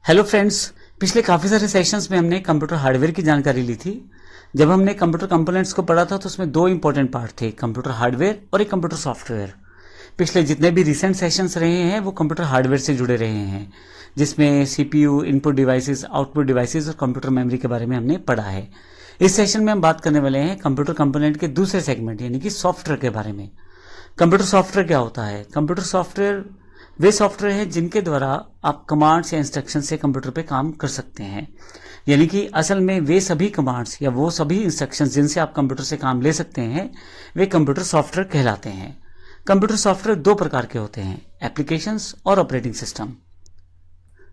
Hello friends, पिछले काफ़ी सारे सेशंस में हमने कंप्यूटर हार्डवेयर की जानकारी ली थी। जब हमने कंप्यूटर कंपोनेंट्स को पढ़ा था तो उसमें दो इंपॉर्टेंट पार्ट थे, कंप्यूटर हार्डवेयर और एक कंप्यूटर सॉफ्टवेयर। पिछले जितने भी रिसेंट सेशंस रहे हैं वो कंप्यूटर हार्डवेयर से जुड़े रहे हैं, जिसमें CPU, input devices, output devices और कंप्यूटर मेमोरी के बारे में हमने पढ़ा है। इस सेशन में हम बात करने वाले हैं कंप्यूटर कंपोनेंट के दूसरे सेगमेंट यानी कि सॉफ्टवेयर के बारे में। कंप्यूटर सॉफ्टवेयर क्या होता है? कंप्यूटर सॉफ्टवेयर वे सॉफ्टवेयर हैं जिनके द्वारा आप कमांड्स या इंस्ट्रक्शन से कंप्यूटर पे काम कर सकते हैं। यानी कि असल में वे सभी कमांड्स या वो सभी इंस्ट्रक्शंस जिनसे आप कंप्यूटर से काम ले सकते हैं वे कंप्यूटर सॉफ्टवेयर कहलाते हैं। कंप्यूटर सॉफ्टवेयर दो प्रकार के होते हैं, एप्लीकेशंस और ऑपरेटिंग सिस्टम।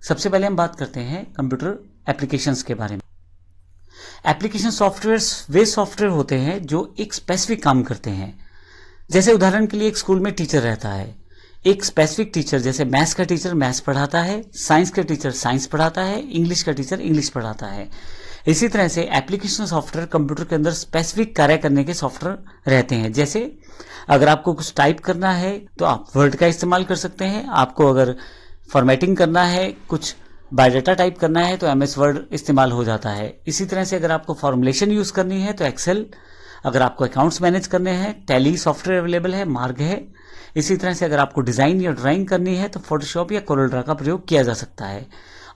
सबसे पहले हम बात करते हैं कंप्यूटर एप्लीकेशंस के बारे में। एप्लीकेशन सॉफ्टवेयर वे सॉफ्टवेयर होते हैं जो एक स्पेसिफिक काम करते हैं। जैसे उदाहरण के लिए एक स्कूल में टीचर रहता है, एक स्पेसिफिक टीचर, जैसे मैथ्स का टीचर मैथ्स पढ़ाता है, साइंस का टीचर साइंस पढ़ाता है, इंग्लिश का टीचर इंग्लिश पढ़ाता है। इसी तरह से एप्लीकेशन सॉफ्टवेयर कंप्यूटर के अंदर स्पेसिफिक कार्य करने के सॉफ्टवेयर रहते हैं। जैसे अगर आपको कुछ टाइप करना है तो आप वर्ड का इस्तेमाल कर सकते हैं, आपको अगर फॉर्मेटिंग करना है, कुछ बायोडाटा टाइप करना है तो एमएस वर्ड इस्तेमाल हो जाता है। इसी तरह से अगर आपको फॉर्मुलेशन यूज करनी है तो एक्सेल, अगर आपको अकाउंट्स मैनेज करने हैं टैली सॉफ्टवेयर अवेलेबल है, मार्ग है। इसी तरह से अगर आपको डिजाइन या ड्राइंग करनी है तो फोटोशॉप या कोरल ड्रा का प्रयोग किया जा सकता है।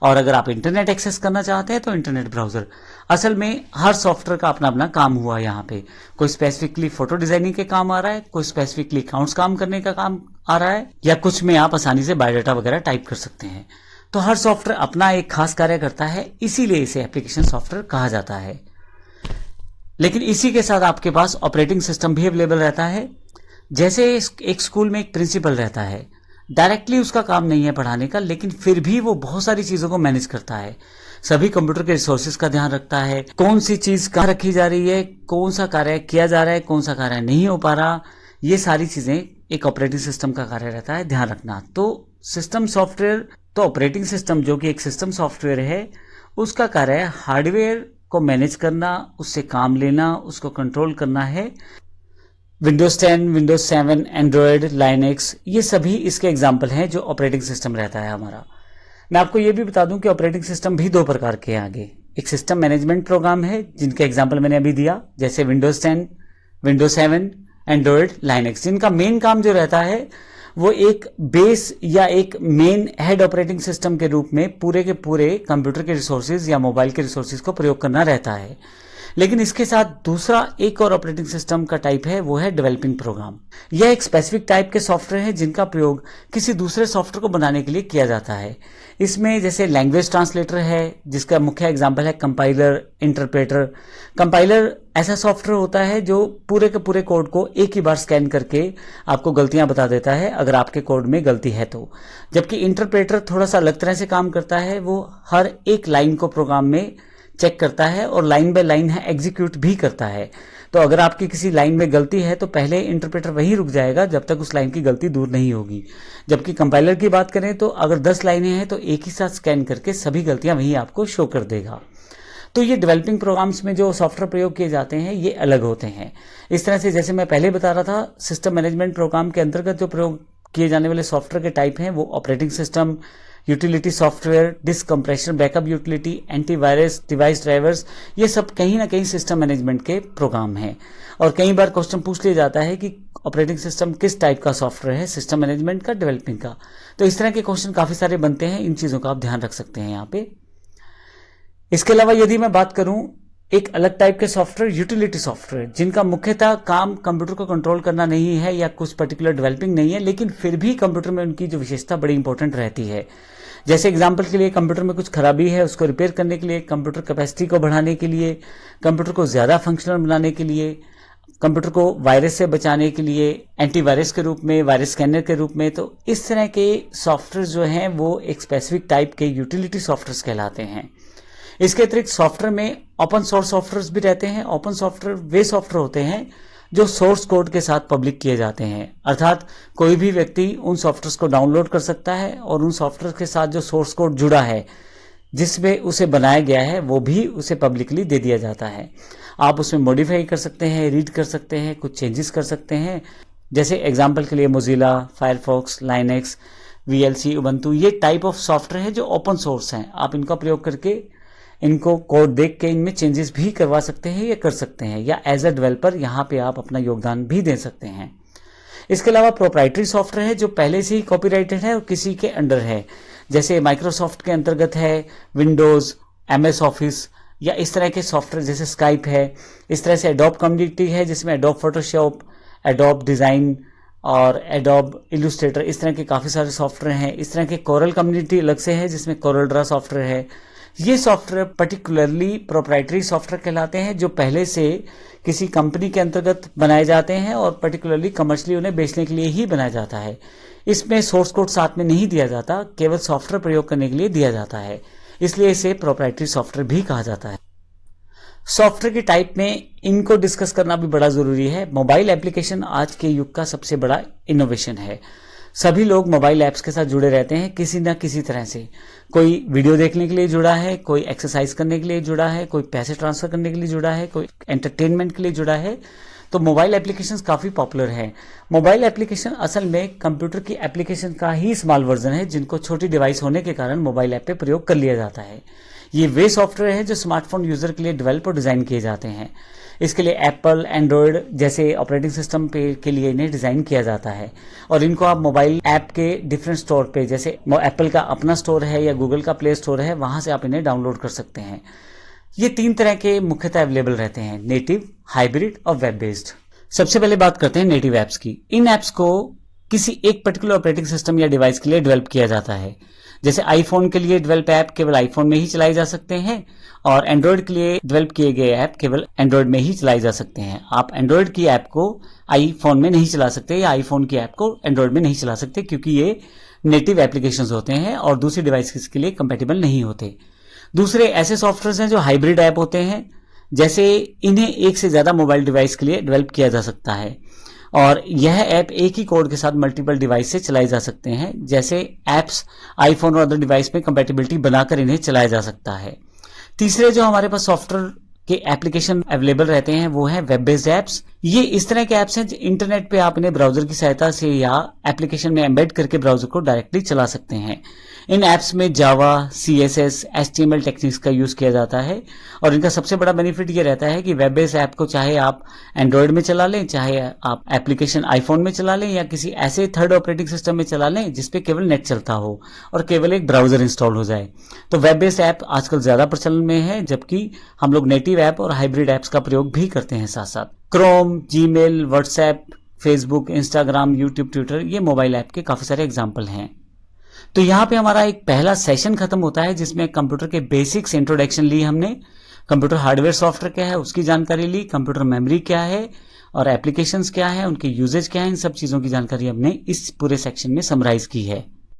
और अगर आप इंटरनेट एक्सेस करना चाहते हैं तो इंटरनेट ब्राउजर। असल में हर सॉफ्टवेयर का अपना अपना काम हुआ यहाँ पे। कोई स्पेसिफिकली फोटो डिजाइनिंग के काम आ रहा है, कोई स्पेसिफिकली अकाउंट्स काम करने का काम आ रहा है, या कुछ में आप आसानी से बायोडाटा वगैरह टाइप कर सकते हैं। तो हर सॉफ्टवेयर अपना एक खास कार्य करता है, इसीलिए इसे एप्लीकेशन सॉफ्टवेयर कहा जाता है। लेकिन इसी के साथ आपके पास ऑपरेटिंग सिस्टम भी अवेलेबल रहता है। जैसे एक स्कूल में एक प्रिंसिपल रहता है, डायरेक्टली उसका काम नहीं है पढ़ाने का, लेकिन फिर भी वो बहुत सारी चीजों को मैनेज करता है, सभी कंप्यूटर के रिसोर्सेज का ध्यान रखता है, कौन सी चीज कहाँ रखी जा रही है, कौन सा कार्य किया जा रहा है, कौन सा कार्य नहीं हो पा रहा, ये सारी चीजें एक ऑपरेटिंग सिस्टम का कार्य रहता है, ध्यान रखना। तो सिस्टम सॉफ्टवेयर, तो ऑपरेटिंग सिस्टम जो कि एक सिस्टम सॉफ्टवेयर है, उसका कार्य हार्डवेयर को मैनेज करना, उससे काम लेना, उसको कंट्रोल करना है। विंडोज 10, विंडोज 7, एंड्रॉयड, लाइनेक्स, ये सभी इसके एग्जाम्पल हैं जो ऑपरेटिंग सिस्टम रहता है हमारा। मैं आपको ये भी बता दूं कि ऑपरेटिंग सिस्टम भी दो प्रकार के हैं आगे। एक सिस्टम मैनेजमेंट प्रोग्राम है जिनके एग्जाम्पल मैंने अभी दिया, जैसे विंडोज 10, विंडोज 7, एंड्रॉयड, लाइनेक्स, जिनका मेन काम जो रहता है वो एक बेस या एक मेन हेड ऑपरेटिंग सिस्टम के रूप में पूरे के पूरे कंप्यूटर के रिसोर्सेज या मोबाइल के रिसोर्सेज को प्रयोग करना रहता है। लेकिन इसके साथ दूसरा एक और ऑपरेटिंग सिस्टम का टाइप है, वो है डेवलपिंग प्रोग्राम। यह एक स्पेसिफिक टाइप के सॉफ्टवेयर है जिनका प्रयोग किसी दूसरे सॉफ्टवेयर को बनाने के लिए किया जाता है। इसमें जैसे लैंग्वेज ट्रांसलेटर है, जिसका मुख्य एग्जांपल है कंपाइलर, इंटरप्रेटर। कंपाइलर ऐसा सॉफ्टवेयर होता है जो पूरे के पूरे कोड को एक ही बार स्कैन करके आपको गलतियां बता देता है अगर आपके कोड में गलती है तो। जबकि इंटरप्रेटर थोड़ा सा अलग तरह से काम करता है, वो हर एक लाइन को प्रोग्राम में चेक करता है और लाइन बाय लाइन है एग्जीक्यूट भी करता है। तो अगर आपकी किसी लाइन में गलती है तो पहले इंटरप्रेटर वहीं रुक जाएगा जब तक उस लाइन की गलती दूर नहीं होगी। जबकि कंपाइलर की बात करें तो अगर 10 लाइनें हैं तो एक ही साथ स्कैन करके सभी गलतियां वहीं आपको शो कर देगा। तो ये डेवलपिंग प्रोग्राम्स में जो सॉफ्टवेयर प्रयोग किए जाते हैं ये अलग होते हैं। इस तरह से जैसे मैं पहले बता रहा था, सिस्टम मैनेजमेंट प्रोग्राम के अंतर्गत जो प्रयोग किए जाने वाले सॉफ्टवेयर के टाइप हैं वो operating system, utility software, disk compression, backup utility, antivirus, device drivers, ये सब कहीं ना कहीं सिस्टम मैनेजमेंट के प्रोग्राम हैं। और कई बार क्वेश्चन पूछ लिया जाता है कि ऑपरेटिंग सिस्टम किस टाइप का सॉफ्टवेयर है, सिस्टम मैनेजमेंट का, डेवलपिंग का। तो इस तरह के क्वेश्चन काफी सारे बनते हैं, इन चीजों का आप ध्यान रख सकते हैं यहाँ पे। इसके अलावा यदि मैं बात करूं एक अलग टाइप के सॉफ्टवेयर, यूटिलिटी सॉफ्टवेयर, जिनका मुख्यतः काम कंप्यूटर को कंट्रोल करना नहीं है या कुछ पर्टिकुलर डेवलपिंग नहीं है, लेकिन फिर भी कंप्यूटर में उनकी जो विशेषता बड़ी इंपॉर्टेंट रहती है। जैसे एग्जांपल के लिए कंप्यूटर में कुछ खराबी है, उसको रिपेयर करने के लिए, कंप्यूटर कैपेसिटी को बढ़ाने के लिए, कंप्यूटर को ज्यादा फंक्शनल बनाने के लिए, कंप्यूटर को वायरस से बचाने के लिए, एंटीवायरस के रूप में, वायरस स्कैनर के रूप में। तो इस तरह के सॉफ्टवेयर जो हैं वो एक स्पेसिफिक टाइप के यूटिलिटी सॉफ्टवेयर कहलाते हैं। इसके अतिरिक्त सॉफ्टवेयर में ओपन सोर्स सॉफ्टवेयर भी रहते हैं। ओपन सॉफ्टवेयर वे सॉफ्टवेयर होते हैं जो सोर्स कोड के साथ पब्लिक किए जाते हैं, अर्थात कोई भी व्यक्ति उन सॉफ्टवेयर्स को डाउनलोड कर सकता है और उन सॉफ्टवेयर के साथ जो सोर्स कोड जुड़ा है जिसमें उसे बनाया गया है वो भी उसे पब्लिकली दे दिया जाता है। आप उसमें मॉडिफाई कर सकते हैं, रीड कर सकते हैं, कुछ चेंजेस कर सकते हैं। जैसे एग्जांपल के लिए Mozilla, Firefox, Linux, VLC, Ubuntu, ये टाइप ऑफ सॉफ्टवेयर है जो ओपन सोर्स हैं। आप इनका प्रयोग करके इनको कोड देख के इनमें चेंजेस भी करवा सकते हैं या कर सकते हैं, या एज अ डेवलपर यहाँ पे आप अपना योगदान भी दे सकते हैं। इसके अलावा प्रोप्राइटरी सॉफ्टवेयर है जो पहले से ही कॉपीराइटेड है और किसी के अंडर है, जैसे माइक्रोसॉफ्ट के अंतर्गत है विंडोज, MS ऑफिस, या इस तरह के सॉफ्टवेयर जैसे स्काइप है। इस तरह से एडोब कम्युनिटी है जिसमें एडोब फोटोशॉप, एडोब डिज़ाइन और एडोब इलस्ट्रेटर, इस तरह के काफ़ी सारे सॉफ्टवेयर हैं। इस तरह के कोरल कम्युनिटी अलग से है जिसमें कोरल ड्रा सॉफ्टवेयर है। ये सॉफ्टवेयर पर्टिकुलरली प्रोप्राइटरी सॉफ्टवेयर कहलाते हैं जो पहले से किसी कंपनी के अंतर्गत बनाए जाते हैं और पर्टिकुलरली कमर्शियली उन्हें बेचने के लिए ही बनाया जाता है। इसमें सोर्स कोड साथ में नहीं दिया जाता, केवल सॉफ्टवेयर प्रयोग करने के लिए दिया जाता है, इसलिए इसे प्रोप्राइटरी सॉफ्टवेयर भी कहा जाता है। सॉफ्टवेयर की टाइप में इनको डिस्कस करना भी बड़ा जरूरी है। मोबाइल एप्लीकेशन आज के युग का सबसे बड़ा इनोवेशन है। सभी लोग मोबाइल ऐप्स के साथ जुड़े रहते हैं किसी ना किसी तरह से। कोई वीडियो देखने के लिए जुड़ा है, कोई एक्सरसाइज करने के लिए जुड़ा है, कोई पैसे ट्रांसफर करने के लिए जुड़ा है, कोई एंटरटेनमेंट के लिए जुड़ा है। तो मोबाइल एप्लीकेशंस काफ़ी पॉपुलर हैं। मोबाइल एप्लीकेशन असल में कंप्यूटर की एप्लीकेशन का ही स्मॉल वर्जन है जिनको छोटी डिवाइस होने के कारण मोबाइल ऐप पे प्रयोग कर लिया जाता है। ये वे सॉफ्टवेयर है जो स्मार्टफोन यूजर के लिए डेवलप और डिज़ाइन किए जाते हैं। इसके लिए एप्पल, एंड्रॉयड जैसे ऑपरेटिंग सिस्टम पे के लिए इन्हें डिज़ाइन किया जाता है और इनको आप मोबाइल ऐप के डिफरेंट स्टोर पे, जैसे एप्पल का अपना स्टोर है या गूगल का प्ले स्टोर है, वहाँ से आप इन्हें डाउनलोड कर सकते हैं। ये 3 तरह के मुख्यतः अवेलेबल रहते हैं, नेटिव, हाइब्रिड और वेब बेस्ड। सबसे पहले बात करते हैं नेटिव ऐप्स की। इन ऐप्स को किसी एक पर्टिकुलर ऑपरेटिंग सिस्टम या डिवाइस के लिए डेवलप किया जाता है। जैसे आईफोन के लिए डेवलप ऐप केवल आईफोन में ही चलाए जा सकते हैं और एंड्रॉयड के लिए डेवलप किए गए ऐप केवल एंड्रॉयड में ही चलाए जा सकते हैं। आप एंड्रॉयड की ऐप को आईफोन में नहीं चला सकते या आईफोन की ऐप को एंड्रॉयड में नहीं चला सकते, क्योंकि ये नेटिव एप्लीकेशंस होते हैं और दूसरी डिवाइसेस के लिए कंपेटेबल नहीं होते। दूसरे ऐसे सॉफ्टवेयर हैं जो हाइब्रिड ऐप होते हैं, जैसे इन्हें एक से ज्यादा मोबाइल डिवाइस के लिए डेवलप किया जा सकता है और यह ऐप एक ही कोड के साथ मल्टीपल डिवाइस से चलाए जा सकते हैं। जैसे ऐप्स आईफोन और अदर डिवाइस में कंपैटिबिलिटी बनाकर इन्हें चलाया जा सकता है। तीसरे जो हमारे पास सॉफ्टवेयर के एप्लीकेशन अवेलेबल रहते हैं वो है वेब बेस्ड ऐप्स। ये इस तरह के ऐप्स हैं इंटरनेट पे आप इन्हें ब्राउजर की सहायता से या एप्लीकेशन में एम्बेड करके ब्राउजर को डायरेक्टली चला सकते हैं। इन ऐप्स में जावा, CSS, HTML टेक्निक्स का यूज किया जाता है और इनका सबसे बड़ा बेनिफिट ये रहता है कि वेब बेस्ड ऐप को चाहे आप एंड्रॉयड में चला लें, चाहे आप एप्लीकेशन आईफोन में चला लें या किसी ऐसे थर्ड ऑपरेटिंग सिस्टम में चला लें जिसपे केवल नेट चलता हो और केवल एक ब्राउजर इंस्टॉल हो जाए। तो वेब बेस्ड ऐप आजकल ज्यादा प्रचलन में है, जबकि हम लोग नेटिव ऐप और हाइब्रिड ऐप्स का प्रयोग भी करते हैं साथ साथ। Chrome, Gmail, WhatsApp, Facebook, Instagram, YouTube, Twitter, ये मोबाइल ऐप के काफी सारे एग्जाम्पल हैं। तो यहाँ पे हमारा एक पहला सेशन खत्म होता है जिसमें कंप्यूटर के बेसिक्स इंट्रोडक्शन ली हमने। कंप्यूटर हार्डवेयर सॉफ्टवेयर क्या है उसकी जानकारी ली, कंप्यूटर मेमोरी क्या है और एप्लीकेशंस क्या है, उनके यूजेज क्या है, इन सब चीजों की जानकारी हमने इस पूरे सेक्शन में समराइज की है।